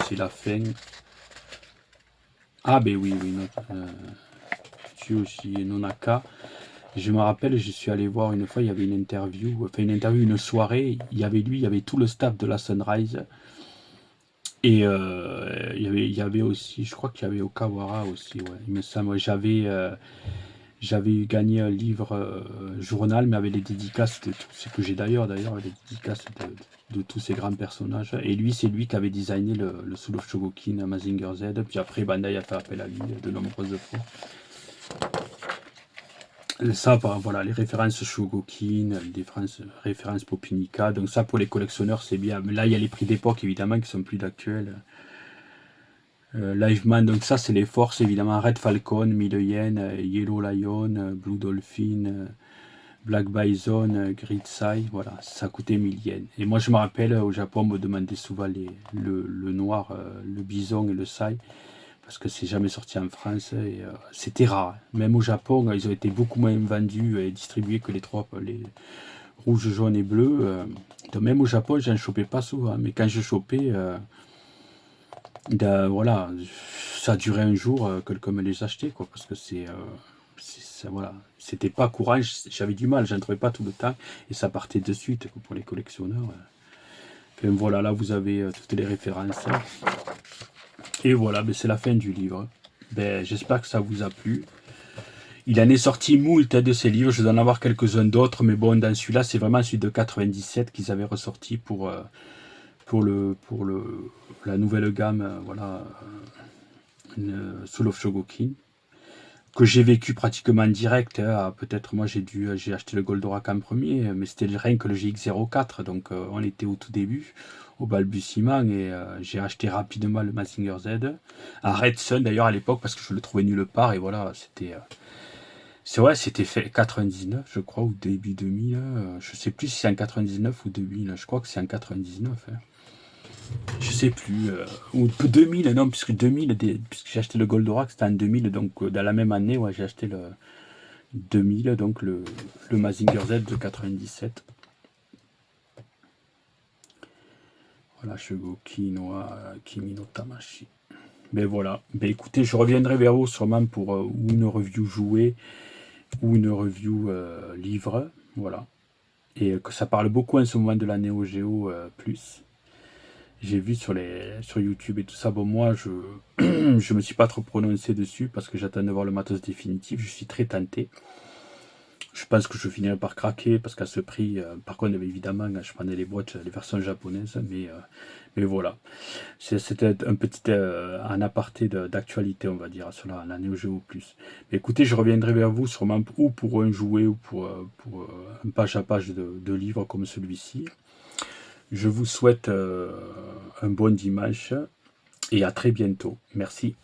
[SPEAKER 1] C'est la fin. Ah ben oui, tu aussi Nonaka. Je me rappelle, je suis allé voir une fois, il y avait une interview, une soirée, il y avait lui, il y avait tout le staff de la Sunrise. Et il y avait aussi, je crois qu'il y avait Okawara aussi, ouais. Il me semble, j'avais gagné un livre journal, mais avec les dédicaces de tout ce que j'ai d'ailleurs, les dédicaces de tous ces grands personnages. Et lui, c'est lui qui avait designé le Soul of Chogokin, Mazinger Z. Puis après, Bandai a fait appel à lui de nombreuses fois. Ça, voilà, les références Shogokin, les références Popinica. Donc ça, pour les collectionneurs, c'est bien. Mais là, il y a les prix d'époque, évidemment, qui sont plus d'actuels. Liveman, donc ça, c'est les forces, évidemment. Red Falcon, 1000 yens, Yellow Lion, Blue Dolphin, Black Bison, Great Sai, voilà, ça coûtait 1000 yens. Et moi, je me rappelle, au Japon, on me demandait souvent le noir, le bison et le Sai, parce que c'est jamais sorti en France, et c'était rare. Même au Japon, ils ont été beaucoup moins vendus et distribués que les rouges, jaunes et bleus. Donc même au Japon, j'en chopais pas souvent, mais quand je chopais, voilà, ça durait un jour, quelqu'un me les achetait, quoi, parce que voilà, c'était pas courant, j'avais du mal, j'en trouvais pas tout le temps, et ça partait de suite, quoi, pour les collectionneurs. Enfin, voilà, là vous avez toutes les références. Et voilà, ben, c'est la fin du livre. Ben, j'espère que ça vous a plu. Il en est sorti moult de ces livres, je dois en avoir quelques-uns d'autres, mais bon, dans celui-là, c'est vraiment celui de 97 qu'ils avaient ressorti pour la nouvelle gamme, voilà, Soul of Chogokin, que j'ai vécu pratiquement en direct. Peut-être moi j'ai acheté le Goldorak en premier, mais c'était rien que le GX04, donc on était au tout début, au balbutiement, et j'ai acheté rapidement le Mazinger Z, à Red Sun d'ailleurs à l'époque, parce que je le trouvais nulle part, et voilà, c'est vrai, c'était fait 99, je crois, ou début 2000. Je sais plus si c'est en 99 ou 2000. Je crois que c'est en 99. Hein. Je sais plus. Ou 2000, non, puisque 2000, puisque j'ai acheté le Goldorak, c'était en 2000. Donc, dans la même année, ouais, j'ai acheté le 2000, donc le Mazinger Z de 97. Voilà, Shogoki no Kimi no Tamashi. Mais voilà. Ben écoutez, je reviendrai vers vous sûrement pour ou une review jouée ou une review livre. Voilà. Et que ça parle beaucoup en ce moment de la Neo Geo Plus. J'ai vu sur YouTube et tout ça. Bon, moi, je me suis pas trop prononcé dessus parce que j'attends de voir le matos définitif. Je suis très tenté. Je pense que je finirai par craquer parce qu'à ce prix, par contre, évidemment, je prenais les boîtes, les versions japonaises, mais voilà. C'était un petit un aparté d'actualité, on va dire, sur la Neo Geo Plus. Mais écoutez, je reviendrai vers vous sûrement ou pour un jouet ou pour un page à page de livres comme celui-ci. Je vous souhaite un bon dimanche et à très bientôt. Merci.